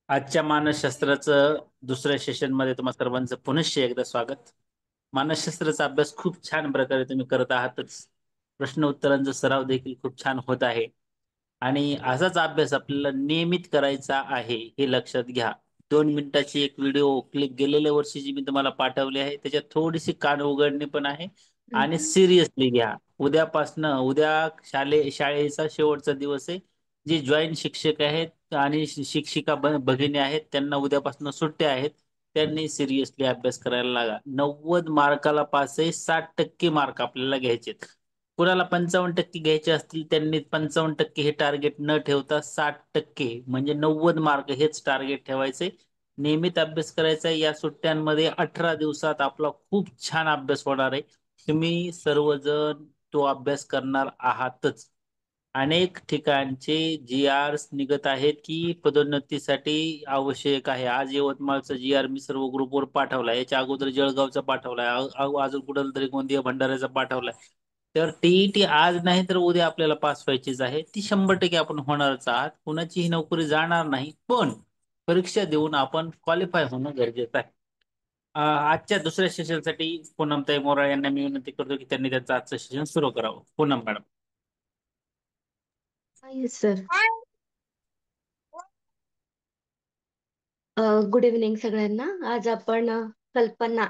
आजच्या मानसशास्त्राचं दुसऱ्या सेशनमध्ये तुम्हा सर्वांचं पुनश्च एकदा स्वागत. मानसशास्त्राचा अभ्यास खूप छान प्रकारे तुम्ही करत आहातच. प्रश्न उत्तरांचा सराव देखील खूप छान होत आहे आणि असाच अभ्यास आपल्याला नियमित करायचा आहे हे लक्षात घ्या. 2 मिनिटाची एक व्हिडिओ क्लिप गेलेल्या वर्षीची मी तुम्हाला पाठवली आहे. त्याच्यात थोडीशी कान उघडणी पण आहे आणि सिरियसली घ्या. उद्या शाळेचा शेवटचा दिवस आहे. जे जॉईंट शिक्षक आहेत आणि शिक्षिका भगिनी आहेत त्यांना उद्यापासून सुट्ट्या आहेत. त्यांनी सिरियसली अभ्यास करायला लागा. 90 मार्काला पास आहे. 60% मार्क आपल्याला घ्यायचे. कुणाला 55% घ्यायचे असतील त्यांनी 55% हे टार्गेट न ठेवता 60% म्हणजे 90 मार्क हेच टार्गेट ठेवायचे. नियमित अभ्यास करायचा. या सुट्ट्यांमध्ये 18 दिवसात आपला खूप छान अभ्यास होणार आहे. तुम्ही सर्वजण तो अभ्यास करणार आहातच. अनेक ठिकाणचे जी-आर्स निघत आहेत की पदोन्नतीसाठी आवश्यक आहे. आज यवतमाळचा जी-आर मी सर्व ग्रुपवर पाठवला. याच्या अगोदर जळगावचा पाठवलाय. अजून कुठं तरी गोंदिया भंडाऱ्याचा पाठवलाय. तर टीईटी आज नाही तर उद्या आपल्याला पास व्हायचीच आहे. ती 100% आपण होणारच आहात. कुणाचीही नोकरी जाणार नाही. पण परीक्षा देऊन आपण क्वालिफाय होणं गरजेचं आहे. आजच्या दुसऱ्या सेशनसाठी पूनमताई मोराळे यांना मी विनंती करतो की त्यांनी त्यांचं आजचं सेशन सुरू करावं. Poonam madam. Yes sir. Good evening सगळ्यांना. आज आपण कल्पना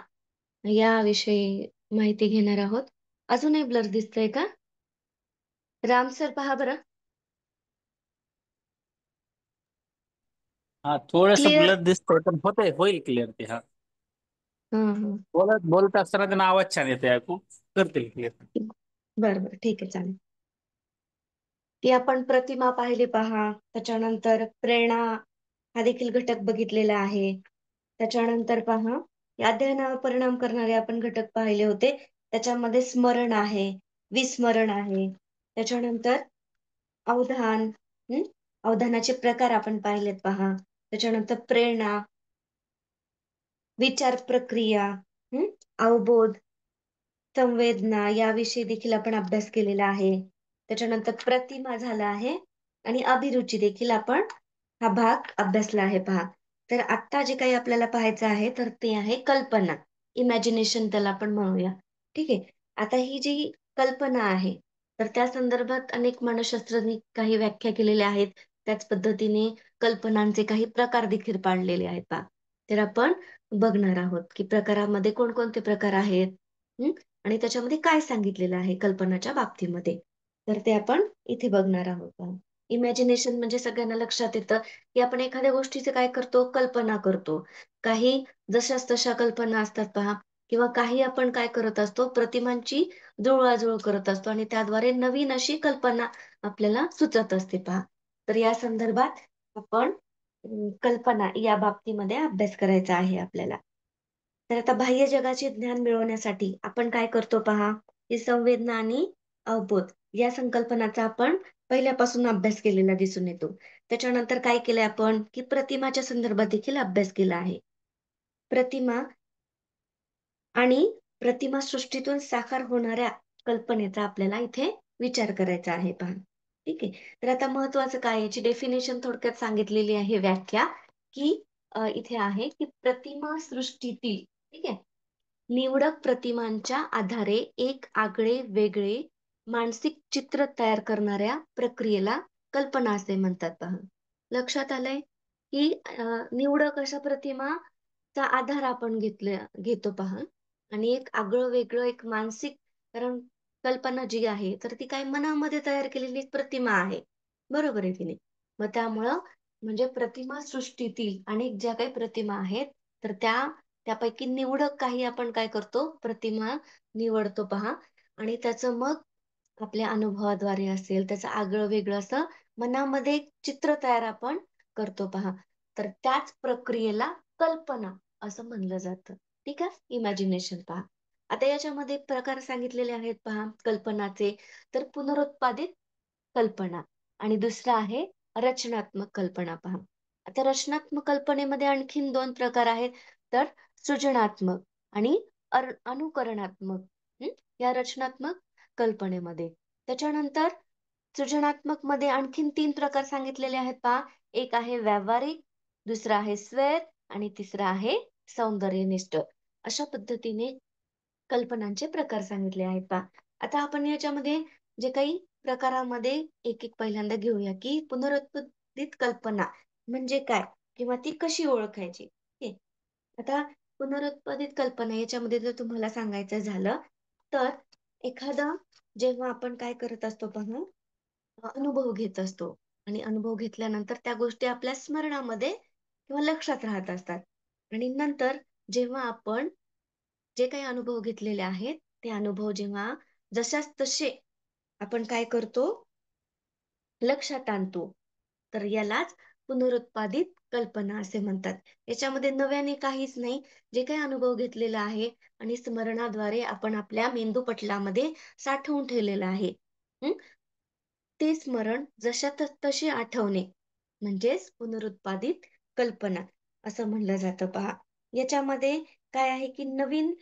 याविषयी माहिती घेणार आहोत. अजूनही ब्लर दिसतंय का? राम सर पहा बरं. हा थोडस क्लिअर. ब्लर दिसतंय पण होईल क्लिअर ते. हा हं. बोलत असताना त्यांना आवाज छान येते ऐकू. करतील क्लिअर. बरं बरं, ठीक आहे, चालेल. ती आपण प्रतिमा पाहिली पहा. त्याच्यानंतर प्रेरणा हा देखील घटक बघितलेला आहे. त्याच्यानंतर पहा, या अध्ययनावर परिणाम करणारे आपण घटक पाहिले होते. त्याच्यामध्ये स्मरण आहे, विस्मरण आहे. त्याच्यानंतर अवधान, अवधानाचे प्रकार आपण पाहिलेत पहा. त्याच्यानंतर प्रेरणा, विचार प्रक्रिया, अवबोध, संवेदना याविषयी देखील आपण अभ्यास केलेला आहे. त्याच्यानंतर प्रतिमा झाला आहे आणि अभिरुची देखील आपण हा भाग अभ्यासला आहे पहा. तर आत्ता जे काही आपल्याला पाहायचं आहे तर ते आहे कल्पना. इमॅजिनेशन त्याला आपण म्हणूया. ठीक आहे. आता ही जी कल्पना आहे, तर त्या संदर्भात अनेक मानसशास्त्रज्ञांनी काही व्याख्या केलेल्या आहेत. त्याच पद्धतीने कल्पनांचे काही प्रकार देखील पाडलेले आहेत पहा. तर आपण बघणार आहोत, की प्रकारामध्ये कोणकोणते प्रकार आहेत. आणि त्याच्यामध्ये काय सांगितलेलं आहे कल्पनाच्या बाबतीमध्ये. तर ते आपण इथे बघणार आहोत पहा. इमॅजिनेशन म्हणजे सगळ्यांना लक्षात येतं, की आपण एखाद्या गोष्टीचे काय करतो, कल्पना करतो. काही जशाच तशा कल्पना असतात पहा किंवा काही आपण काय करत असतो, प्रतिमांची जुळवाजुळव करत असतो आणि त्याद्वारे नवीन अशी कल्पना आपल्याला सुचत असते पहा. तर या संदर्भात आपण कल्पना या बाबतीमध्ये अभ्यास करायचा आहे आपल्याला. तर आता बाह्य जगाचे ज्ञान मिळवण्यासाठी आपण काय करतो पहा, की संवेदना आणि अवबोध या संकल्पनाचा आपण पहिल्यापासून अभ्यास केलेला दिसून येतो. त्याच्यानंतर काय केलंय आपण, की प्रतिमाच्या संदर्भात देखील अभ्यास केला आहे. प्रतिमा आणि प्रतिमा सृष्टीतून साकार होणाऱ्या कल्पनेचा आपल्याला इथे विचार करायचा आहे पहा. ठीक आहे. तर आता महत्त्वाचं काय याची डेफिनेशन थोडक्यात सांगितलेली आहे व्याख्या, की इथे आहे, की प्रतिमा सृष्टीतील ठीक आहे. निवडक प्रतिमांच्या आधारे एक आगळे वेगळे मानसिक चित्र तयार करणाऱ्या प्रक्रियेला कल्पना असे म्हणतात पहा. लक्षात आलंय, की निवडक अशा प्रतिमाचा आधार आपण घेतो पहा आणि एक आगळं वेगळं एक मानसिक कारण कल्पना जी आहे, तर ती काय मनामध्ये तयार केलेली एक प्रतिमा आहे. बरोबर आहे की नाही? मग त्यामुळं म्हणजे प्रतिमा सृष्टीतील अनेक ज्या काही प्रतिमा आहेत, तर त्यापैकी निवडक काही आपण काय करतो, प्रतिमा निवडतो पहा आणि त्याचं मग आपल्या अनुभवाद्वारे असेल, त्याचं आगळं-वेगळं असं मनामध्ये एक चित्र तयार आपण करतो पहा. तर त्याच प्रक्रियेला कल्पना असं म्हणलं जातं. ठीक आहे? इमॅजिनेशन पहा. आता याच्यामध्ये प्रकार सांगितलेले आहेत पहा कल्पनाचे. तर पुनरुत्पादित कल्पना आणि दुसरं आहे रचनात्मक कल्पना पहा. आता रचनात्मक कल्पनेमध्ये आणखीन 2 प्रकार आहेत. तर सृजनात्मक आणि अनुकरणात्मक. या रचनात्मक कल्पनेमध्ये. त्याच्यानंतर सृजनात्मक मध्ये आणखीन 3 प्रकार सांगितलेले आहेत पहा. एक आहे व्यावहारिक, दुसरा आहे स्वर आणि तिसरा आहे सौंदर्यनिष्ठ. अशा पद्धतीने कल्पनांचे प्रकार सांगितले आहेत पहा. आता आपण याच्यामध्ये जे काही प्रकारामध्ये एक-एक पहिल्यांदा घेऊया, की पुनरुत्पादित कल्पना म्हणजे काय? किंवा ती कशी ओळखायची? ओके. आता पुनरुत्पादित कल्पना याच्यामध्ये जर तुम्हाला सांगायचं झालं, तर एखादा जेव्हा आपण काय करत असतो पहा, अनुभव घेत असतो आणि अनुभव घेतल्यानंतर त्या गोष्टी आपल्या स्मरणामध्ये किंवा लक्षात राहत असतात आणि नंतर जेव्हा आपण जे काही अनुभव घेतलेले आहेत, ते अनुभव जेव्हा जशास तसे आपण काय करतो, लक्षात आणतो. तर यालाच पुनरुत्पादित कल्पना असे म्हणतात. याच्यामध्ये नव्याने काहीच नाही. जे काही अनुभव घेतलेला आहे आणि स्मरणाद्वारे आपण आपल्या मेंदूपटलामध्ये साठवून ठेवलेलं आहे. हं. ते स्मरण जशाच्या तसे आठवणे म्हणजेच पुनरुत्पादित कल्पना असं म्हणलं जातं पहा. याच्यामध्ये काय आहे, की नवीन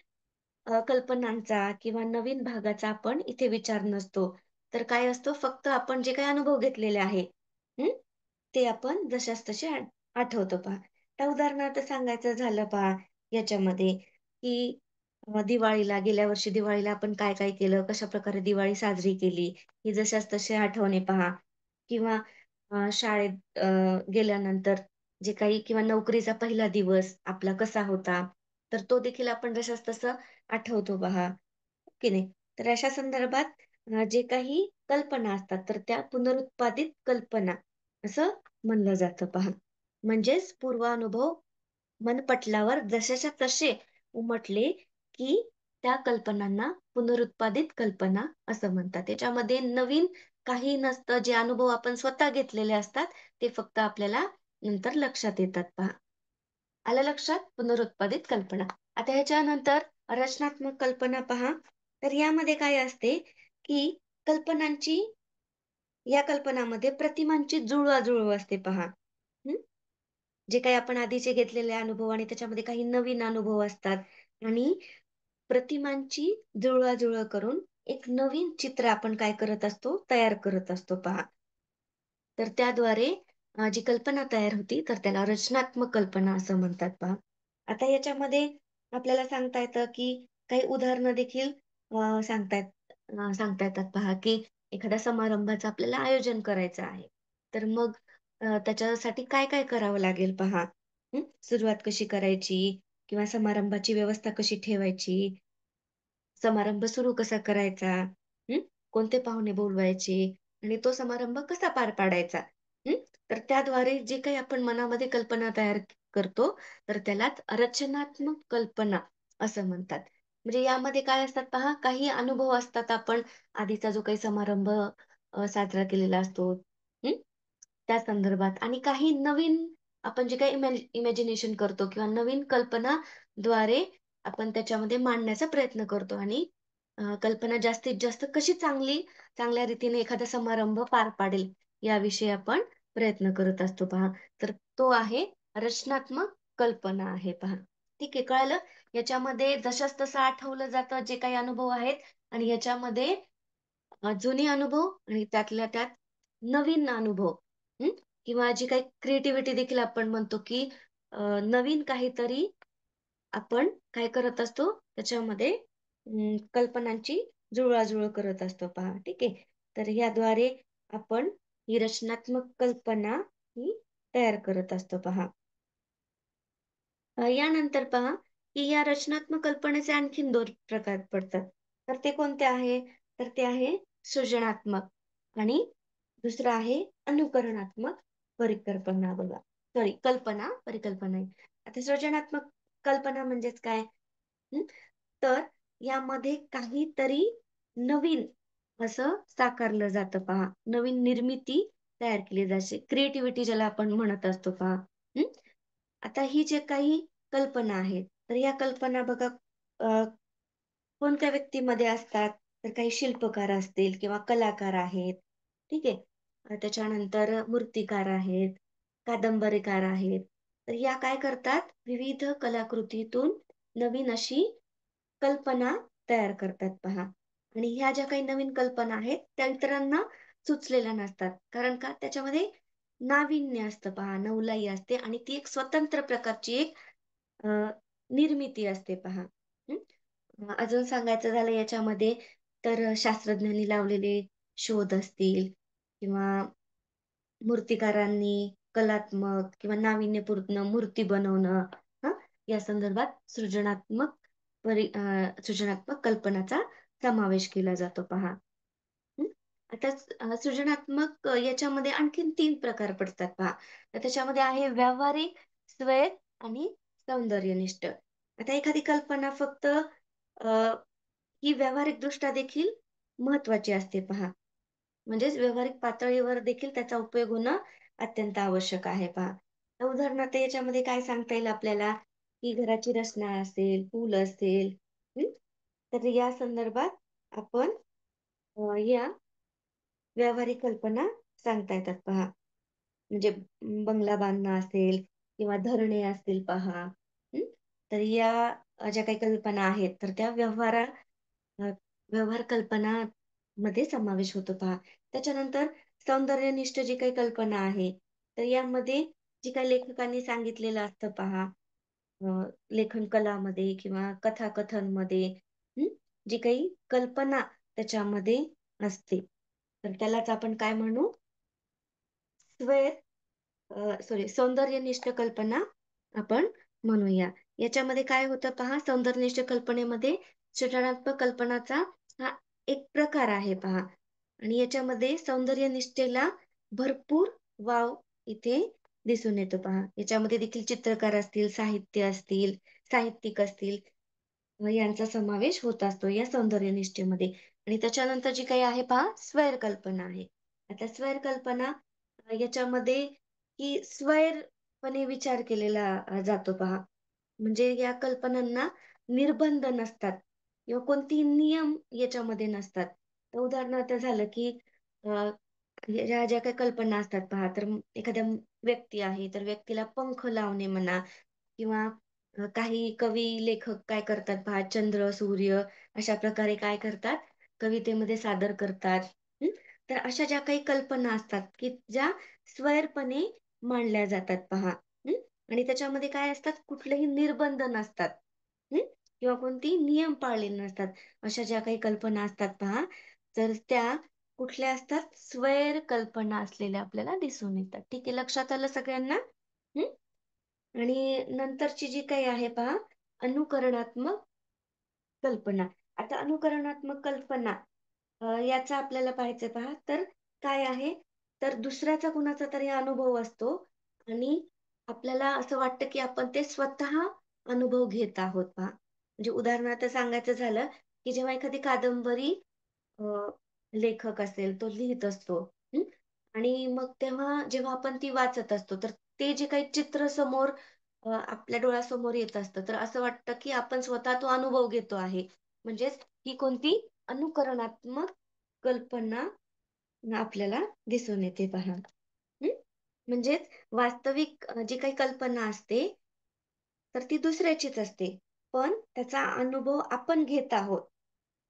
कल्पनांचा किंवा नवीन भागाचा आपण इथे विचार नसतो. तर काय असतो फक्त आपण जे काही अनुभव घेतलेले आहे, हं, ते आपण जशास तसे आठवतो पहा. आता उदाहरणार्थ सांगायचं झालं पहा याच्यामध्ये, की दिवाळीला गेल्या वर्षी दिवाळीला आपण काय-काय केलं, कशाप्रकारे दिवाळी साजरी केली, हे जशास तसे आठवणे पहा किंवा शाळेत गेल्यानंतर जे काही किंवा नोकरीचा पहिला दिवस आपला कसा होता, तर तो देखील आपण जशास तसं आठवतो पहा, की नाही? तर अशा संदर्भात जे काही कल्पना असतात, तर त्या पुनरुत्पादित कल्पना असं म्हणलं जातं पहा. म्हणजेच पूर्वानुभव मनपटलावर जशाच्या तसे उमटले, की त्या कल्पनांना पुनरुत्पादित कल्पना असं म्हणतात. त्याच्यामध्ये नवीन काही नसतं. जे अनुभव आपण स्वतः घेतलेले असतात, ते फक्त आपल्याला नंतर लक्षात येतात पहा. आलं लक्षात? पुनरुत्पादित कल्पना. आता ह्याच्यानंतर रचनात्मक कल्पना पहा. तर यामध्ये काय असते, की कल्पनांची या कल्पनामध्ये प्रतिमांची जुळवाजुळव असते पहा. हं. जे काही आपण आधीचे घेतलेले अनुभव आणि त्याच्यामध्ये काही नवीन अनुभव असतात आणि प्रतिमांची जुळवाजुळव करून एक नवीन चित्र आपण काय करत असतो, तयार करत असतो पहा. तर त्याद्वारे जी कल्पना तयार होती, तर त्याला रचनात्मक कल्पना असं म्हणतात पहा. आता याच्यामध्ये आपल्याला सांगता येतं, की काही उदाहरणं देखील सांगता येतात पहा, की एखाद्या समारंभाचं आपल्याला आयोजन करायचं आहे. तर मग त्याच्यासाठी काय-काय करावं लागेल पहा. सुरुवात कशी करायची किंवा समारंभाची व्यवस्था कशी ठेवायची, समारंभ सुरू कसा करायचा? हं. कोणते पाहुणे बोलवायचे आणि तो समारंभ कसा पार पाडायचा? हं. तर त्याद्वारे जे काही आपण मनामध्ये कल्पना तयार करतो, तर त्यालाच रचनात्मक कल्पना असं म्हणतात. म्हणजे यामध्ये काय असतात पहा, काही अनुभव असतात आपण आधीचा जो काही समारंभ साजरा केलेला असतो, हं, त्या संदर्भात आणि काही नवीन आपण जे काही इमॅजिनेशन करतो किंवा नवीन कल्पनाद्वारे आपण त्याच्यामध्ये मांडण्याचा प्रयत्न करतो आणि कल्पना जास्तीत जास्त कशी चांगल्या रीतीने एखादा समारंभ पार पाडेल, याविषयी आपण प्रयत्न करत असतो पहा. तर तो आहे रचनात्मक कल्पना आहे पहा. ठीक आहे, कळालं? याच्यामध्ये जशास तसं आठवलं जातं जे काही अनुभव आहेत आणि याच्यामध्ये जुने अनुभव आणि त्यातल्या त्यात नवीन अनुभव हं, किंवा जी काही क्रिएटिव्हिटी देखील आपण म्हणतो, की नवीन काहीतरी आपण काय करत असतो त्याच्यामध्ये कल्पनांची जुळवाजुळव करत असतो पहा. ठीक आहे. तर याद्वारे आपण ही रचनात्मक कल्पना ही तयार करत असतो पहा. यानंतर पहा, की या रचनात्मक कल्पनेचे आणखीन 2 प्रकार पडतात. तर ते कोणते आहे? तर ते आहे सृजनात्मक आणि दुसरं आहे अनुकरणात्मक परिकल्पना बघा. सॉरी परिकल्पना आहे. आता सृजनात्मक कल्पना म्हणजेच काय? हं, तर यामध्ये काहीतरी नवीन असं साकारलं जातं पहा. नवीन निर्मिती तयार केली जाते. क्रिएटिव्हिटी ज्याला आपण म्हणत असतो पहा. हं. आता ही जे काही कल्पना आहेत, तर या कल्पना बघा कोणत्या व्यक्तीमध्ये असतात, तर काही शिल्पकार असतील किंवा कलाकार आहेत. ठीक आहे. त्याच्यानंतर मूर्तिकार आहेत, कादंबरीकार आहेत. तर या काय करतात, विविध कलाकृतीतून नवीन अशी कल्पना तयार करतात पहा. आणि ह्या ज्या काही नवीन कल्पना आहेत, त्या इतरांना सुचलेल्या नसतात. कारण का त्याच्यामध्ये नाविन्य असतं पहा, नवलाई असते आणि ती एक स्वतंत्र प्रकारची एक अ, निर्मिती असते पहा. हं. अजून सांगायचं झालं याच्यामध्ये तर शास्त्रज्ञांनी लावलेले शोध असतील किंवा मूर्तिकारांनी कलात्मक किंवा नाविन्यपूर्ण मूर्ती बनवणं, हं, या संदर्भात सृजनात्मक कल्पनाचा समावेश केला जातो पहा. हं. आता सृजनात्मक याच्यामध्ये आणखीन 3 प्रकार पडतात पहा. तर त्याच्यामध्ये आहे व्यावहारिक, स्वैर आणि सौंदर्यनिष्ठ. आता एखादी कल्पना फक्त ही व्यावहारिकदृष्ट्या देखील महत्त्वाची असते पहा. म्हणजेच व्यावहारिक पातळीवर देखील त्याचा उपयोग होणं अत्यंत आवश्यक आहे पहा. तर उदाहरणार्थ याच्यामध्ये काय सांगता येईल आपल्याला, की घराची रचना असेल, पूल असेल, हं, तर या संदर्भात आपण या व्यावहारिक कल्पना सांगता येतात पहा. म्हणजे बंगला बांधणं असेल किंवा धरणे असतील पहा. हं. तर या ज्या काही कल्पना आहेत, तर त्या अ, व्यवहार कल्पनामध्ये समावेश होतो पहा. त्याच्यानंतर सौंदर्यनिष्ठ जी काही कल्पना आहे, तर यामध्ये जी काही लेखकांनी सांगितलेलं असतं पहा, अ, लेखन कलामध्ये किंवा कथाकथनमध्ये, हं, जी काही कल्पना त्याच्यामध्ये असते, तर त्यालाच आपण काय म्हणू? स्वैर सौंदर्यनिष्ठ कल्पना आपण म्हणूया. याच्यामध्ये काय होतं पहा, सौंदर्यनिष्ठ कल्पनेमध्ये सृजनात्मक कल्पनाचा हा एक प्रकार आहे पहा आणि याच्यामध्ये सौंदर्यनिष्ठेला भरपूर वाव इथे दिसून येतो पहा. याच्यामध्ये देखील चित्रकार असतील, साहित्यिक असतील यांचा समावेश होत असतो या सौंदर्यनिष्ठेमध्ये आणि त्याच्यानंतर जी काही आहे पहा, स्वैर कल्पना आहे. आता स्वैर कल्पना याच्यामध्ये की स्वैरपणे विचार केलेला जातो पहा. म्हणजे या कल्पनांना निर्बंध नसतात किंवा कोणतेही नियम याच्यामध्ये नसतात. तर उदाहरणार्थ झालं की अ, ह्या ज्या काही कल्पना असतात पहा, तर एखाद्या व्यक्ती आहे, तर व्यक्तीला पंख लावणे म्हणा किंवा काही कवी, लेखक काय करतात पहा, चंद्र, सूर्य अशा प्रकारे काय करतात, कवितेमध्ये सादर करतात. हं. तर अशा ज्या काही कल्पना असतात, की ज्या स्वैरपणे मांडल्या जातात पहा. हं. आणि त्याच्यामध्ये काय असतात, कुठलेही निर्बंध नसतात. हं. किंवा कोणतेही नियम पाळलेले नसतात. अशा ज्या काही कल्पना असतात पहा, तर त्या कुठल्या असतात, स्वैर कल्पना असलेल्या आपल्याला दिसून येतात. ठीक आहे, लक्षात आलं सगळ्यांना? हं. आणि नंतरची जी काही आहे पहा, अनुकरणात्मक कल्पना. आता अनुकरणात्मक कल्पना याचा आपल्याला पाहायचंय पहा, तर काय आहे, तर दुसऱ्याचा कुणाचा तरी अनुभव असतो आणि आपल्याला असं वाटतं, की आपण ते स्वतः अनुभव घेत आहोत पहा. म्हणजे उदाहरणार्थ सांगायचं झालं, की जेव्हा एखादी कादंबरी अ, लेखक असेल, तो लिहीत असतो. हं. आणि मग तेव्हा जेव्हा आपण ती वाचत असतो, तर ते जे काही चित्र समोर आपल्या डोळ्यासमोर येत असतं, तर असं वाटतं, की आपण स्वतः तो अनुभव घेतो आहे. म्हणजेच ही कोणती अनुकरणात्मक कल्पना आपल्याला दिसून येते पहा. हं. म्हणजेच वास्तविक जी काही कल्पना असते, तर ती दुसऱ्याचीच असते. पण त्याचा अनुभव आपण घेत आहोत.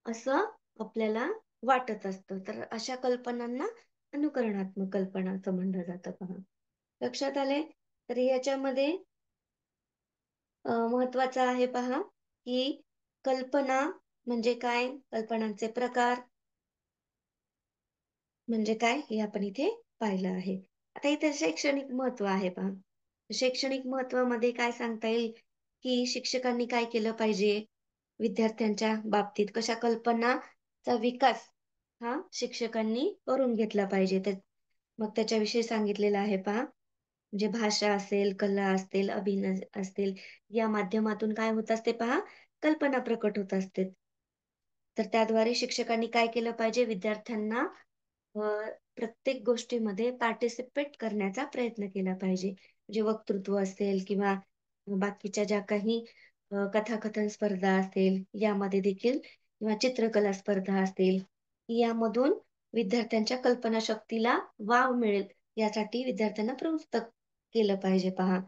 असं आपल्याला वाटत असतं. तर अशा कल्पनांना अनुकरणात्मक कल्पना असं म्हणलं जातं पहा. लक्षात आलंय? तर याच्यामध्ये महत्त्वाचं आहे पहा, की कल्पना म्हणजे काय? कल्पनांचे प्रकार म्हणजे काय? हे आपण इथे पाहिलं आहे. आता इथे शैक्षणिक महत्त्व आहे पहा. शैक्षणिक महत्त्वामध्ये काय सांगता येईल, की शिक्षकांनी काय केलं पाहिजे? विद्यार्थ्यांच्या बाबतीत कशा कल्पनाचा विकास हा शिक्षकांनी करून घेतला पाहिजे. मग त्याच्याविषयी सांगितलेलं आहे पहा. म्हणजे भाषा असेल, कला असतील, अभिनय असतील, या माध्यमातून काय होत असते पहा, कल्पना प्रकट होत असते. तर त्याद्वारे शिक्षकांनी काय केलं पाहिजे? विद्यार्थ्यांना अ, प्रत्येक गोष्टीमध्ये पार्टिसिपेट करण्याचा प्रयत्न केला पाहिजे. म्हणजे वक्तृत्व असेल किंवा बाकीच्या ज्या काही कथाकथन स्पर्धा असेल, यामध्ये देखील किंवा चित्रकला स्पर्धा असतील, यामधून विद्यार्थ्यांच्या कल्पनाशक्तीला वाव मिळेल, यासाठी विद्यार्थ्यांना प्रवृत्त केलं पाहिजे पहा.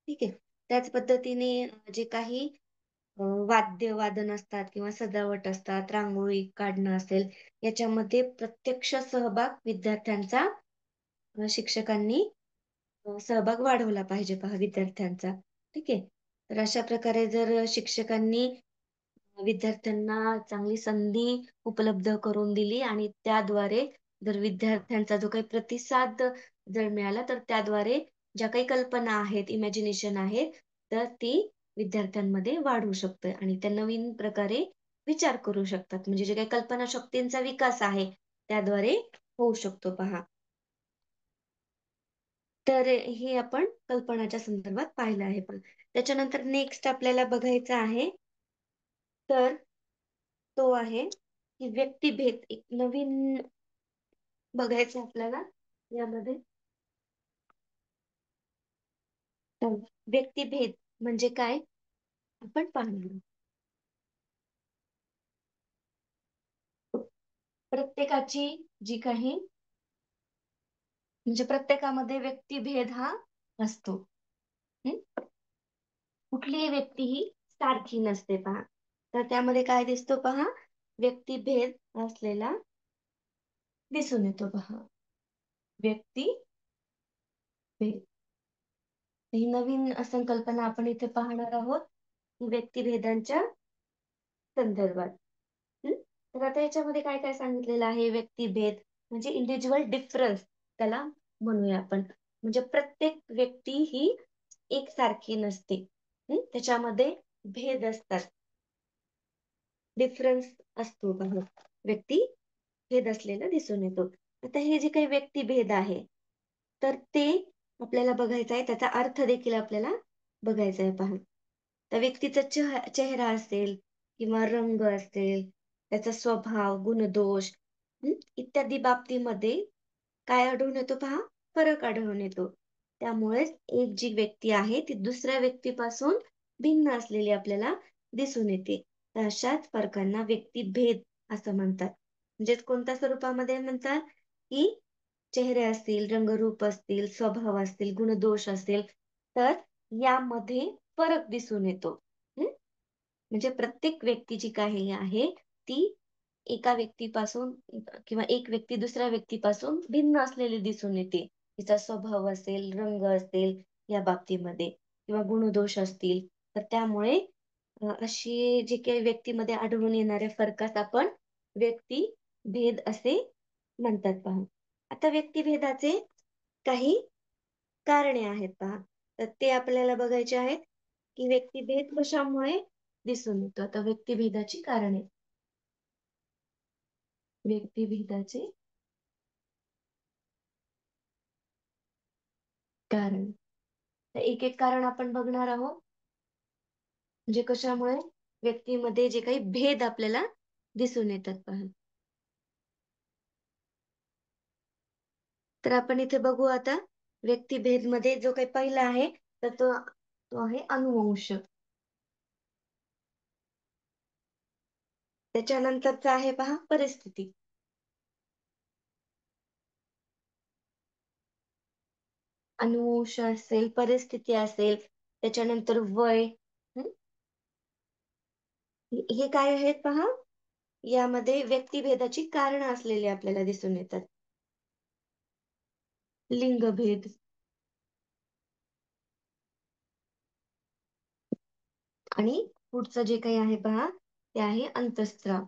ठीक आहे. त्याच पद्धतीने जे काही वाद्यवादन असतात किंवा सजावट असतात, रांगोळी काढणं असेल, याच्यामध्ये प्रत्यक्ष सहभाग विद्यार्थ्यांचा शिक्षकांनी सहभाग वाढवला पाहिजे पहा विद्यार्थ्यांचा. ठीक आहे. तर अशा प्रकारे जर शिक्षकांनी विद्यार्थ्यांना चांगली संधी उपलब्ध करून दिली आणि त्याद्वारे जर विद्यार्थ्यांचा जो काही प्रतिसाद जर मिळाला, तर त्याद्वारे ज्या काही कल्पना आहेत, इमॅजिनेशन आहे, तर ती विद्यार्थ्यांमध्ये वाढू शकते आणि त्या नवीन प्रकारे विचार करू शकतात. म्हणजे जे काही कल्पनाशक्तींचा विकास आहे, त्याद्वारे होऊ शकतो पहा. तर हे आपण कल्पनाच्या संदर्भात पाहिलं आहे पण. त्याच्यानंतर नेक्स्ट आपल्याला बघायचं आहे, तर तो आहे की व्यक्तिभेद. एक नवीन बघायचं आपल्याला यामध्ये. तर व्यक्तिभेद म्हणजे काय आपण पाहणार. प्रत्येकाची जी काही म्हणजे प्रत्येकामध्ये व्यक्तिभेद हा असतो. हं? कुठलीही व्यक्ती ही सारखी नसते पहा. तर त्यामध्ये काय दिसतो पहा, व्यक्तिभेद असलेला दिसून येतो पहा. व्यक्तिभेद ही नवीन संकल्पना आपण इथे पाहणार आहोत, व्यक्तिभेदांच्या संदर्भात. हं? तर आता याच्यामध्ये काय काय सांगितलेलं आहे, व्यक्तिभेद म्हणजे इंडिव्हिज्युअल डिफरन्स त्याला म्हणूया आपण. म्हणजे प्रत्येक व्यक्ती ही एकसारखी नसते. त्याच्यामध्ये भेद असतात, डिफरन्स असतो बघा. व्यक्ती भेद असलेला दिसून येतो. आता हे जे काही व्यक्तिभेद आहे, तर ते आपल्याला बघायचं आहे, त्याचा अर्थ देखील आपल्याला बघायचा आहे पहा. त्या व्यक्तीचा चेहरा असेल किंवा रंग असेल, त्याचा स्वभाव, गुणदोष इत्यादी बाबतीमध्ये काय आढळून येतो पहा, फरक आढळून येतो. त्यामुळेच एक जी व्यक्ती आहे ती दुसऱ्या व्यक्तीपासून भिन्न असलेली आपल्याला दिसून येते. तर अशाच फरकांना व्यक्तिभेद असं म्हणतात. म्हणजेच कोणत्या स्वरूपामध्ये म्हणतात, की चेहरे असतील, रंगरूप असतील, स्वभाव असतील, गुणदोष असेल, तर यामध्ये फरक दिसून येतो. म्हणजे प्रत्येक व्यक्ती जी काही आहे, ती एका व्यक्तीपासून किंवा एक व्यक्ती दुसऱ्या व्यक्तीपासून भिन्न असलेली दिसून येते. तिचा स्वभाव असेल, रंग असेल या बाबतीमध्ये किंवा गुणदोष असतील. तर त्यामुळे अशी जे काही व्यक्तीमध्ये आढळून येणाऱ्या फरकास आपण व्यक्तिभेद असे म्हणतात पहा. आता व्यक्तिभेदाचे काही कारणे आहेत पहा. तर ते आपल्याला बघायचे आहेत, की व्यक्तिभेद कशामुळे दिसून येतो. आता व्यक्तिभेदाची कारणे. व्यक्तिभेदाचे कारण. तर एक-एक कारण आपण बघणार आहोत. म्हणजे कशामुळे व्यक्तीमध्ये जे काही भेद आपल्याला दिसून येतात पहा. तर आपण इथे बघू आता व्यक्तिभेदमध्ये जो काही पहिला आहे, तर तो तो आहे अनुवंश. त्याच्यानंतरचा आहे पहा परिस्थिती. अनुवंश असेल, परिस्थिती असेल, त्याच्यानंतर वय. हं? हे काय आहेत पहा, यामध्ये व्यक्तिभेदाची कारणं असलेली आपल्याला दिसून येतात. लिंगभेद आणि पुढचं जे काही आहे पहा, ते आहे अंतःस्राव.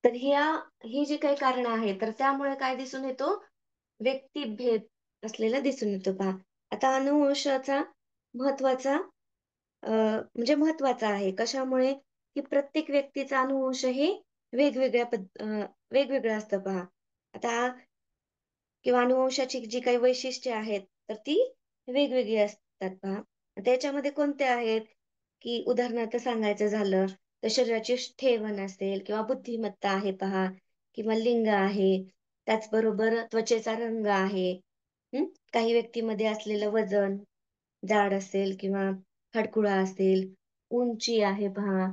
तर ही जी काही कारणं आहेत, तर त्यामुळे काय दिसून येतो, व्यक्तिभेद असलेला दिसून येतो पहा. आता अनुवंशाचा महत्वाचा म्हणजे महत्वाचा आहे. कशामुळे? की प्रत्येक व्यक्तीचा अनुवंश हे वेगवेगळं असतं पहा. आता किंवा अनुवंशाची जी काही वैशिष्ट्ये आहेत, तर ती वेगवेगळी असतात पहा. त्याच्यामध्ये कोणत्या आहेत, की उदाहरणार्थ सांगायचं झालं, तर शरीराची ठेवण असेल किंवा बुद्धिमत्ता आहे पहा किंवा लिंग आहे. त्याचबरोबर त्वचेचा रंग आहे. काही व्यक्तीमध्ये असलेलं वजन जाड असेल किंवा खडकुळा असेल, उंची आहे पहा,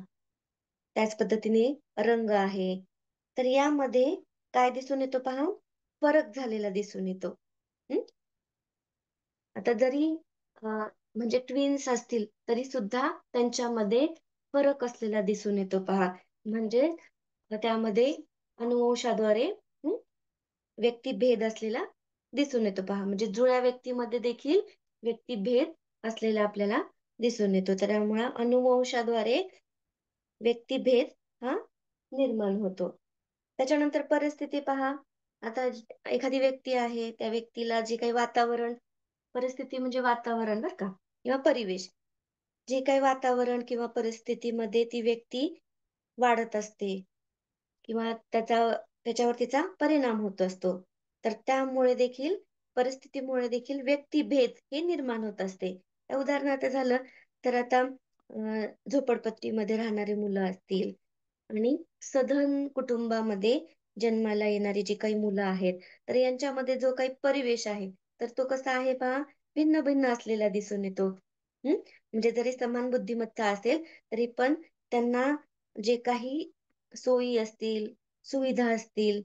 त्याच पद्धतीने रंग आहे. तर यामध्ये काय दिसून येतो पहा, फरक झालेला दिसून येतो. हं. आता जरी म्हणजे ट्विन्स असतील, तरी सुद्धा त्यांच्यामध्ये फरक असलेला दिसून येतो पहा. म्हणजे त्यामध्ये अनुवंशाद्वारे व्यक्तिभेद असलेला दिसून येतो पहा. म्हणजे जुळ्या व्यक्तीमध्ये देखील व्यक्तिभेद असलेला आपल्याला दिसून येतो. तर त्यामुळे अनुवंशाद्वारे व्यक्तिभेद हा निर्माण होतो. त्याच्यानंतर परिस्थिती पहा. आता एखादी व्यक्ती आहे, त्या व्यक्तीला जे काही वातावरण, परिस्थिती म्हणजे वातावरण बरं का, किंवा परिवेश. जे काही वातावरण किंवा परिस्थितीमध्ये ती व्यक्ती वाढत असते किंवा त्याच्यावर तिचा परिणाम होत असतो. तर त्यामुळे देखील, परिस्थितीमुळे देखील व्यक्तिभेद हे निर्माण होत असते. उदाहरणार्थ झालं तर आता झोपडपट्टीमध्ये राहणारी मुलं असतील आणि सधन कुटुंबामध्ये जन्माला येणारी जी काही मुलं आहेत, तर यांच्यामध्ये जो काही परिवेश आहे, तर तो कसा आहे पहा, भिन्न-भिन्न असलेला दिसून येतो. म्हणजे जरी समान बुद्धिमत्ता असेल, तरी पण त्यांना जे काही सोयी असतील, सुविधा असतील,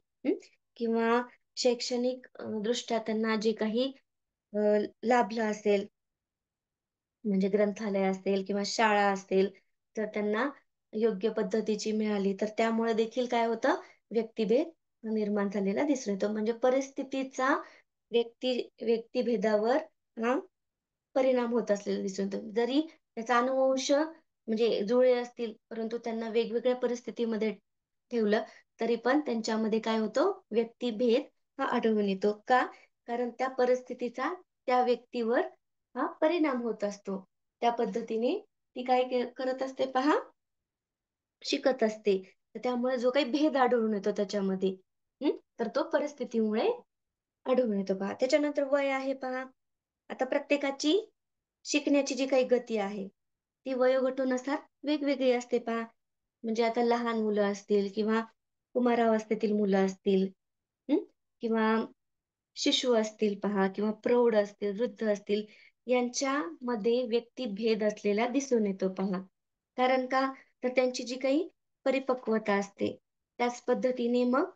किंवा शैक्षणिक दृष्ट्या त्यांना जे काही अ, लाभलं असेल, म्हणजे ग्रंथालय असेल किंवा शाळा असेल, तर त्यांना योग्य पद्धतीची मिळाली, तर त्यामुळे देखील काय होतं, व्यक्तिभेद निर्माण झालेला दिसून येतो. म्हणजे परिस्थितीचा व्यक्तिभेदावर हा परिणाम होत असलेला दिसून येतो. जरी त्याचा अनुवंश म्हणजे जुळे असतील, परंतु त्यांना वेगवेगळ्या परिस्थितीमध्ये ठेवलं, तरी पण त्यांच्यामध्ये काय होतो, व्यक्तिभेद हा आढळून येतो. का? कारण त्या परिस्थितीचा त्या व्यक्तीवर हा परिणाम होत असतो. त्या पद्धतीने ती काय करत असते पहा, शिकत असते. तर त्यामुळे जो काही भेद आढळून येतो त्याच्यामध्ये, तर तो परिस्थितीमुळे आढळून येतो पहा. त्याच्यानंतर वय आहे पहा. आता प्रत्येकाची शिकण्याची जी काही गती आहे, ती वयोगटानुसार वेगवेगळी असते पहा. म्हणजे आता लहान मुलं असतील किंवा कुमारावस्थेतील मुलं असतील, हं, किंवा शिशु असतील पहा किंवा प्रौढ असतील, वृद्ध असतील, यांच्यामध्ये व्यक्तिभेद असलेला दिसून येतो पहा. कारण का? तर त्यांची जी काही परिपक्वता असते, त्याच पद्धतीने मग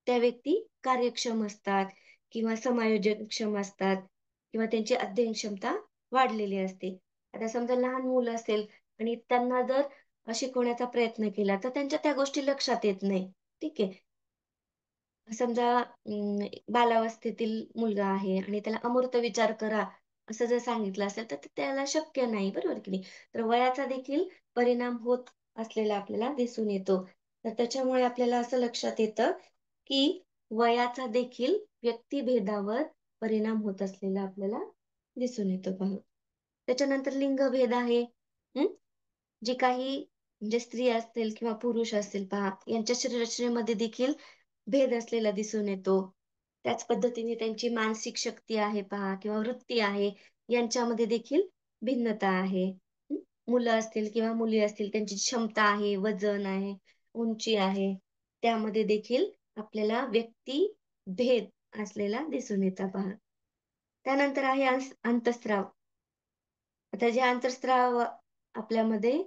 त्या व्यक्ती कार्यक्षम असतात किंवा समायोजनक्षम असतात किंवा त्यांची अध्ययन क्षमता वाढलेली असते. आता समजा लहान मुलं असेल आणि त्यांना जर शिकवण्याचा प्रयत्न केला, तर त्यांच्या त्या गोष्टी लक्षात येत नाही. ठीक आहे. समजा बालावस्थेतील मुलगा आहे आणि त्याला अमूर्त विचार करा, असं जर सांगितलं असेल, तर ते त्याला शक्य नाही. बरोबर की नाही? तर वयाचा देखील परिणाम होत असलेला आपल्याला दिसून येतो. तर त्याच्यामुळे आपल्याला असं लक्षात येतं, की वयाचा देखील व्यक्तिभेदावर परिणाम होत असलेला आपल्याला दिसून येतो पहा. त्याच्यानंतर लिंगभेद आहे. हं? जी काही म्हणजे स्त्री असतील किंवा पुरुष असतील पहा, यांच्या शरीररचनेमध्ये देखील भेद असलेला दिसून येतो. त्याच पद्धतीने त्यांची मानसिक शक्ती आहे पहा किंवा वृत्ती आहे, यांच्यामध्ये देखील भिन्नता आहे. हं. मुलं असतील किंवा मुली असतील, त्यांची क्षमता आहे, वजन आहे, उंची आहे, त्यामध्ये देखील आपल्याला व्यक्तिभेद असलेला दिसून येतो पहा. त्यानंतर आहे अंतःस्राव. आता जे अंतःस्राव आपल्यामध्ये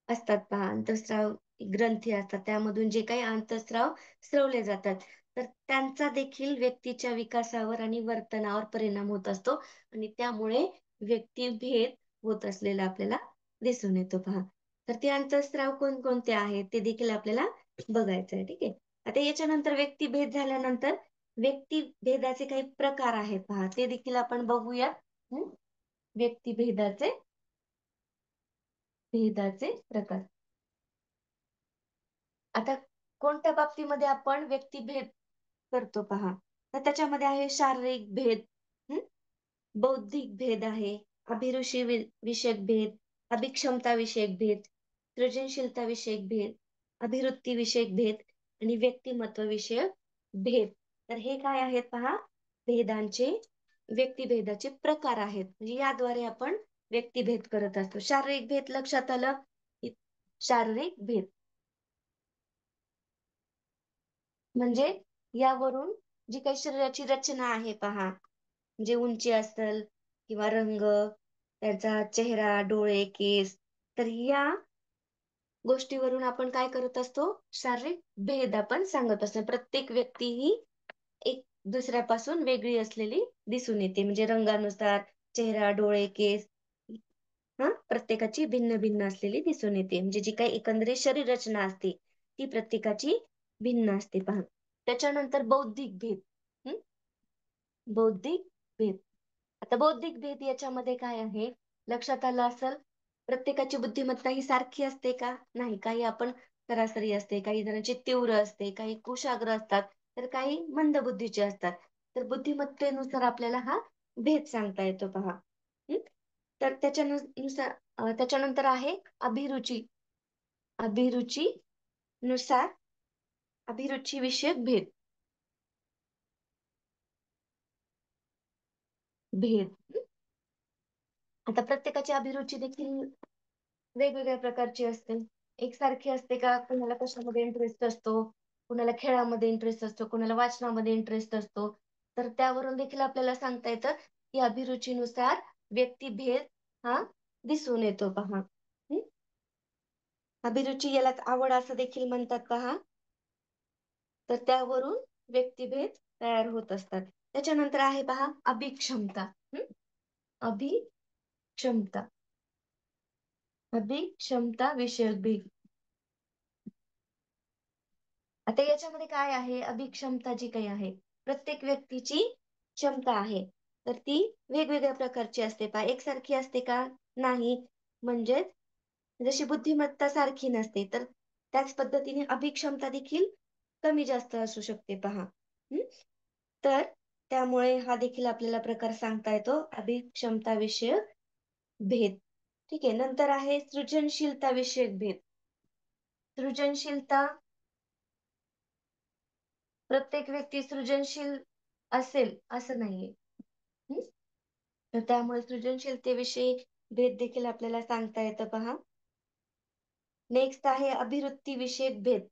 असतात पहा, अंतःस्राव ग्रंथी असतात. त्यामधून जे काही अंतःस्राव स्रवले जातात, तर त्यांचा देखील व्यक्तीच्या विकासावर आणि वर्तनावर परिणाम होत असतो आणि त्यामुळे व्यक्तिभेद होत असलेला आपल्याला दिसून येतो पहा. तर ते अंतःस्राव कोणकोणते आहेत, ते देखील आपल्याला बघायचं आहे. ठीक आहे. आता याच्यानंतर व्यक्तिभेद झाल्यानंतर व्यक्तिभेदाचे काही प्रकार आहेत पहा, ते देखील आपण बघूया. हं. व्यक्तिभेदाचे भेदाचे प्रकार. आता कोणत्या बाबतीमध्ये आपण व्यक्तिभेद करतो पहा. तर त्याच्यामध्ये आहे शारीरिक भेद, हं, बौद्धिक भेद आहे, अभिरुची विषयक भेद, अभिक्षमता विषयक भेद, सृजनशीलता विषयक भेद, अभिवृत्ती विषयक भेद आणि व्यक्तिमत्व विषयक भेद. तर हे काय आहेत पहा, भेदांचे, व्यक्तिभेदाचे प्रकार आहेत. म्हणजे याद्वारे आपण व्यक्तिभेद करत असतो. शारीरिक भेद लक्षात आलं? शारीरिक भेद म्हणजे यावरून जी काही शरीराची रचना आहे पहा, म्हणजे उंची असेल किंवा रंग, त्याचा चेहरा, डोळे, केस, तर या गोष्टीवरून आपण काय करत असतो? शारीरिक भेद आपण सांगत असतो. प्रत्येक व्यक्ती ही एक दुसऱ्यापासून वेगळी असलेली दिसून येते. म्हणजे रंगानुसार चेहरा, डोळे, केस प्रत्येकाची भिन्न-भिन्न असलेली दिसून येते. म्हणजे जी काही एकंदरीत शरीर रचना असते, ती प्रत्येकाची भिन्न असते पहा. त्याच्यानंतर बौद्धिक भेद. हं? बौद्धिक भेद. आता बौद्धिक भेद याच्यामध्ये काय आहे, लक्षात आलं असेल. प्रत्येकाची बुद्धिमत्ता ही सारखी असते का? नाही. काही आपण सरासरी असते, काही जणांची तीव्र असते, काही कुशाग्र असतात, तर काही मंदबुद्धीचे असतात. तर बुद्धिमत्तेनुसार आपल्याला हा भेद सांगता येतो पहा. हं? तर त्याच्यानंतर आहे अभिरुची. अभिरुचीनुसार अभिरुची विषयक भेद. भेद. आता प्रत्येकाची अभिरुची देखील वेगवेगळ्या प्रकारची असते. एकसारखी असते का? कुणाला कशामध्ये इंटरेस्ट असतो, कुणाला खेळामध्ये इंटरेस्ट असतो, कुणाला वाचनामध्ये इंटरेस्ट असतो. तर त्यावरून देखील आपल्याला सांगता येतं, की अभिरुचीनुसार व्यक्तिभेद हा दिसून येतो पहा. हं? अभिरुची यालाच आवड असं देखील म्हणतात पहा. तर त्यावरून व्यक्तिभेद तयार होत असतात. त्याच्यानंतर आहे पहा अभिक्षमता. हं? अभिक्षमता. अभिक्षमता विषयक भेद. आता याच्यामध्ये काय आहे, अभिक्षमता जी काही आहे, प्रत्येक व्यक्तीची क्षमता आहे, तर ती वेगवेगळ्या प्रकारची असते पहा. एकसारखी असते का? नाही. म्हणजेच जशी बुद्धिमत्ता सारखी नसते, तर त्याच पद्धतीने अभिक्षमता देखील कमी जास्त असू शकते पहा. हं? तर त्यामुळे हा देखील आपल्याला प्रकार सांगता येतो, अभिक्षमता विषयक भेद. ठीक आहे. नंतर आहे सृजनशीलता विषयक भेद. सृजनशीलता, प्रत्येक व्यक्ती सृजनशील असेल असं नाहीये. हं? तर त्यामुळे सृजनशीलतेविषयी भेद देखील आपल्याला सांगता येतं पहा. नेक्स्ट आहे अभिवृत्ती विषयक भेद.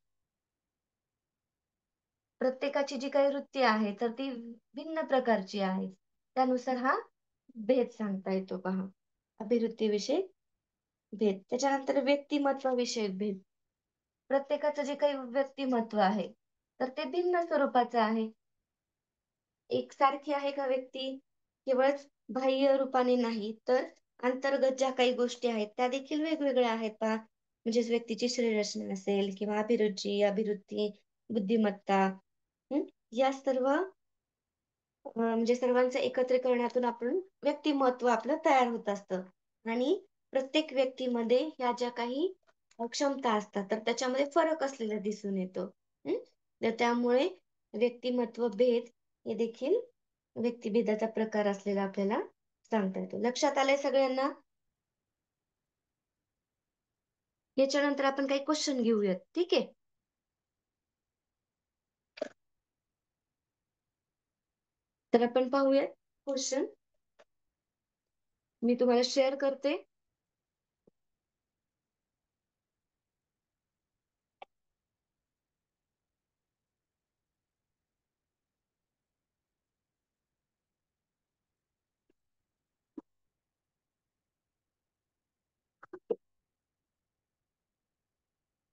प्रत्येकाची जी काही वृत्ती आहे तर ती भिन्न प्रकारची आहे. त्यानुसार हा भेद सांगता येतो पहा. अभिवृत्तीविषयक भेद. त्याच्यानंतर व्यक्तिमत्व विषयक भेद. प्रत्येकाचं जे काही व्यक्तिमत्व आहे तर ते भिन्न स्वरूपाचं आहे. एकसारखी आहे का व्यक्ती? केवळच बाह्य रूपाने नाही, तर अंतर्गत ज्या काही गोष्टी आहेत, त्या देखील वेगवेगळ्या आहेत पहा. म्हणजेच व्यक्तीची शरीररचना असेल किंवा अभिरुची, अभिवृत्ती, बुद्धिमत्ता. हं? या सर्व म्हणजे सर्वांचं एकत्रीकरणातून आपण व्यक्तिमत्व आपलं तयार होत असतं. आणि प्रत्येक व्यक्तीमध्ये ह्या ज्या काही क्षमता असतात, तर त्याच्यामध्ये फरक असलेला दिसून येतो. हं? तर त्यामुळे व्यक्तिमत्व भेद हे देखील व्यक्तिभेदाचा प्रकार असलेला आपल्याला सांगता येतो. लक्षात आलंय सगळ्यांना? याच्यानंतर आपण काही क्वेश्चन घेऊयात. ठीक आहे? तर आपण पाहूयात क्वेश्चन. मी तुम्हाला शेअर करते.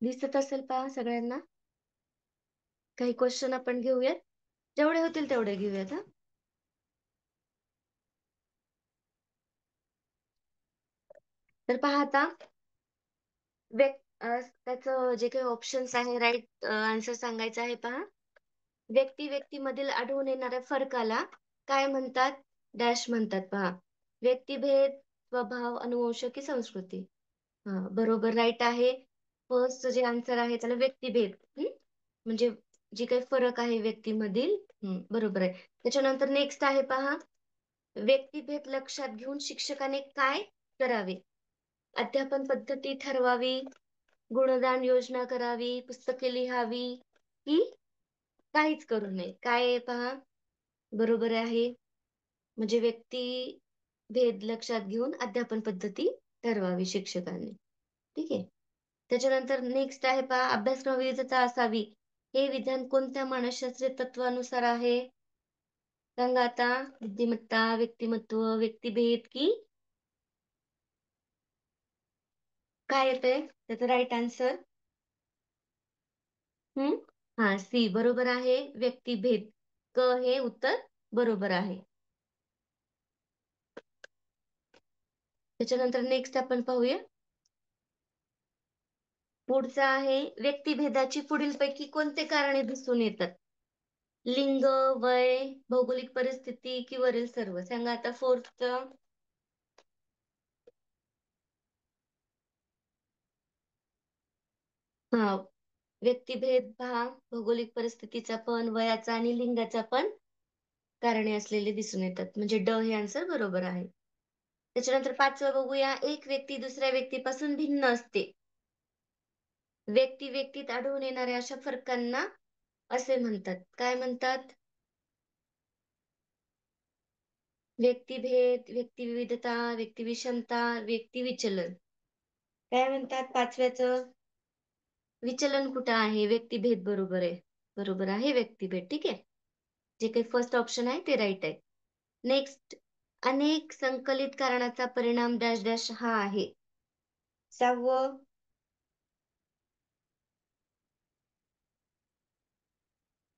दिसत असेल पहा सगळ्यांना? काही क्वेश्चन आपण घेऊयात. जेवढे होतील तेवढे घेऊयात हा. तर पहा आता त्याचं जे काही ऑप्शन्स आहे, राईट आन्सर सांगायचं आहे पहा. व्यक्ती व्यक्तीमधील आढळून येणाऱ्या फरकाला काय म्हणतात? डॅश म्हणतात पहा. व्यक्तिभेद, स्वभाव, अनुवंश की संस्कृती. हा बरोबर राईट आहे. फर्स्ट जे आन्सर आहे त्याला व्यक्तिभेद. म्हणजे जे काही फरक आहे व्यक्तीमधील. बरोबर आहे. त्याच्यानंतर नेक्स्ट आहे पहा. व्यक्तिभेद लक्षात घेऊन शिक्षकाने काय करावे? अध्यापन पद्धती ठरवावी, गुणदान योजना करावी, पुस्तके लिहावी की काहीच करू नये. काय आहे पहा? बरोबर आहे. म्हणजे व्यक्ती भेद लक्षात घेऊन अध्यापन पद्धती ठरवावी शिक्षकांनी. ठीक आहे. त्याच्यानंतर नेक्स्ट आहे पहा, अभ्यासक्रम विविधता असावी. हे विधान कोणत्या मानसशास्त्रीय तत्वानुसार आहे? सांगा आता. बुद्धिमत्ता, व्यक्तिमत्व, व्यक्तिभेद की काय येतंय त्याचं राईट आन्सर? हा सी बरोबर आहे. व्यक्तिभेद. क हे उत्तर बरोबर आहे. त्याच्यानंतर नेक्स्ट आपण पाहूया. पुढचा आहे व्यक्तिभेदाची पुढीलपैकी कोणते कारणे दिसून येतात? लिंग, वय, भौगोलिक परिस्थिती की वरील सर्व? सांगा आता फोर्थ. हा, व्यक्तिभेद पहा, भौगोलिक परिस्थितीचा पण, वयाचा आणि लिंगाचा पण कारणे असलेले दिसून येतात. म्हणजे ड हे आन्सर बरोबर आहे. त्याच्यानंतर पाचवं बघूया. एक व्यक्ती दुसऱ्या व्यक्तीपासून भिन्न असते. व्यक्ती व्यक्तीत आढळून येणाऱ्या अशा फरकांना असे म्हणतात. काय म्हणतात? व्यक्तिभेद, व्यक्तिविविधता, व्यक्तिविषमता, व्यक्तिविचलन. काय म्हणतात पाचव्याचं? विचलन कुठं आहे? व्यक्तिभेद बरोबर आहे. बरोबर आहे व्यक्तिभेद. ठीक आहे. जे काही फर्स्ट ऑप्शन आहे ते राईट आहे. नेक्स्ट, अनेक संकलित कारणाचा परिणाम डॅश डॅश हा आहे. सहावं,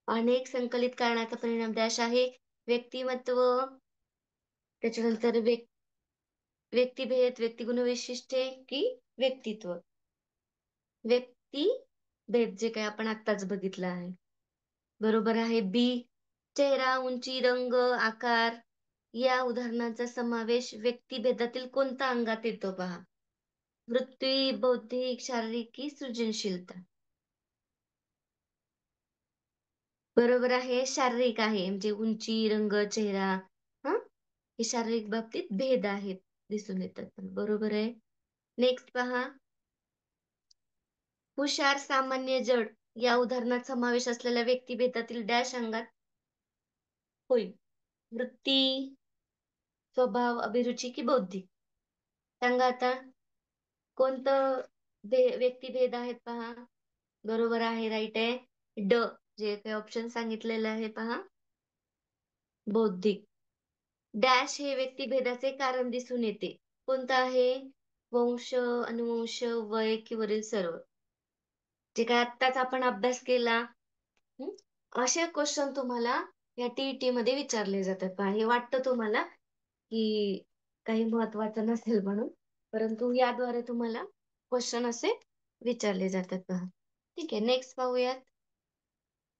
अनेक संकलित कारणाचा परिणाम डॅश आहे. व्यक्तिमत्व, त्याच्यानंतर व्यक्तिभेद, व्यक्तिगुणवैशिष्ट्ये की व्यक्तित्व? व्यक्तिभेद जे काही आपण आत्ताच बघितलं आहे. बरोबर आहे बी. चेहरा, उंची, रंग, आकार या उदाहरणांचा समावेश व्यक्तिभेदातील कोणत्या अंगात येतो पहा? वृत्ती, बौद्धिक, शारीरिक की सृजनशीलता? बरोबर आहे शारीरिक आहे. म्हणजे उंची, रंग, चेहरा, हा, हे शारीरिक बाबतीत भेद आहेत, दिसून येतात. बरोबर आहे. नेक्स्ट पहा, हुशार, सामान्य, जड या उदाहरणात समावेश असलेल्या व्यक्तिभेदातील डॅश अंगात होईल? वृत्ती, स्वभाव, अभिरुची की बौद्धिक? सांगा आता कोणतं व्यक्तिभेद आहेत पहा. बरोबर आहे, राईट आहे. ड, जे काही ऑप्शन सांगितलेलं आहे पहा, बौद्धिक. डॅश हे व्यक्तिभेदाचे कारण दिसून येते. कोणतं आहे? वंश, अनुवंश, वय की वरील सर्व? जे काय आत्ताच आपण अभ्यास केला. हं? असे क्वेश्चन तुम्हाला या टीईटी मध्ये विचारले जातात पहा. हे वाटतं तुम्हाला की काही महत्वाचं नसेल म्हणून, परंतु याद्वारे तुम्हाला क्वेश्चन असे विचारले जातात पहा. ठीक आहे, नेक्स्ट पाहूयात.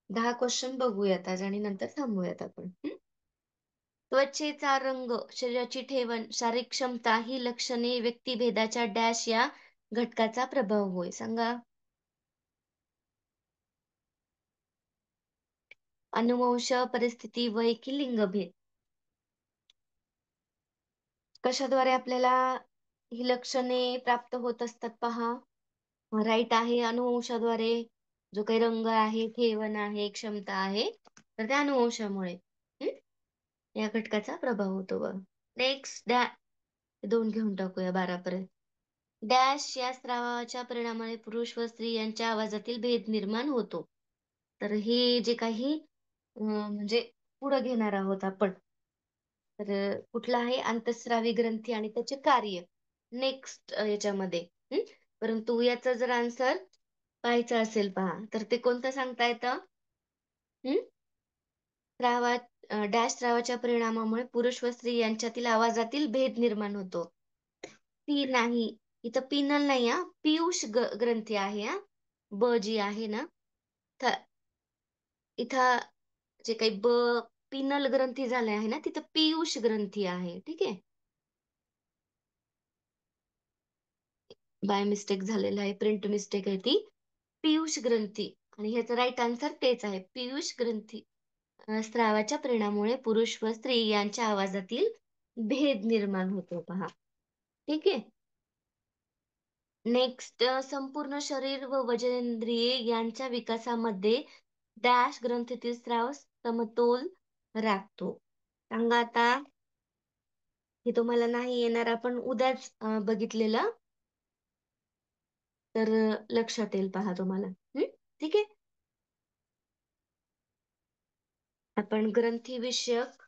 10 क्वेश्चन बघूयात आज आणि नंतर थांबूयात आपण. त्वचेचा रंग, शरीराची ठेवण, शारीरिक क्षमता ही लक्षणे व्यक्तिभेदाच्या डॅश या घटकाचा प्रभाव होय. सांगा. अनुवंश, परिस्थिती, वय की लिंगभेद? कशाद्वारे आपल्याला ही लक्षणे प्राप्त होत असतात पहा. राईट आहे, अनुवंशाद्वारे. जो काही रंग आहे, ठेवण आहे, क्षमता आहे, तर त्या अनुवंशामुळे या घटकाचा प्रभाव होतो बघ. नेक्स्ट, दोन घेऊन टाकूया 12 पर्यंत. डॅश या स्रावाच्या परिणामाने पुरुष व स्त्री यांच्या आवाजातील भेद निर्माण होतो. तर हे जे काही म्हणजे पुढे घेणार आहोत आपण, तर कुठला आहे? अंतःस्रावी ग्रंथी आणि त्याचे कार्य नेक्स्ट याच्यामध्ये. परंतु याचा जर आन्सर पाहायचा असेल पहा, तर ते कोणतं सांगता येतं? डॅश स्रावाच्या परिणामामुळे पुरुष व स्त्री यांच्यातील आवाजातील भेद निर्माण होतो. पी नाही, इथं पिनल नाही हा, पियुष ग्रंथी आहे हा. ब जी आहे ना, इथं जे काही पिनल ग्रंथी झाले आहे ना, तिथं पियुष ग्रंथी आहे. ठीक आहे, बाय मिस्टेक झालेला आहे, प्रिंट मिस्टेक आहे ती. पियुष ग्रंथी, आणि ह्याचं राईट आन्सर तेच आहे, पियुष ग्रंथी. स्रावाच्या परिणामामुळे पुरुष व स्त्री यांच्या आवाजातील भेद निर्माण होतो पहा. ठीक आहे. नेक्स्ट, संपूर्ण शरीर व वजनेंद्रिये यांच्या विकासामध्ये डॅश ग्रंथीतील स्राव समतोल राखतो. सांगा आता. हे तुम्हाला नाही येणार, आपण उद्याच बघितलेलं, तर लक्षात येईल पहा तुम्हाला. ठीक आहे. आपण ग्रंथी विषयक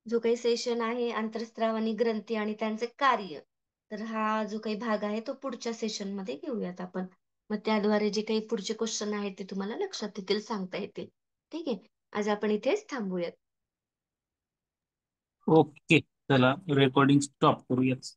जो काही सेशन आहे, आंतरस्राव आणि ग्रंथी आणि त्यांचे कार्य, तर हा जो काही भाग आहे तो पुढच्या सेशन मध्ये घेऊयात आपण. मग त्याद्वारे जे काही पुढचे क्वेश्चन आहेत ते तुम्हाला लक्षात येतील, सांगता येतील. ठीक आहे, आज आपण इथेच थांबूयात. ओके, चला रेकॉर्डिंग स्टॉप करूयात.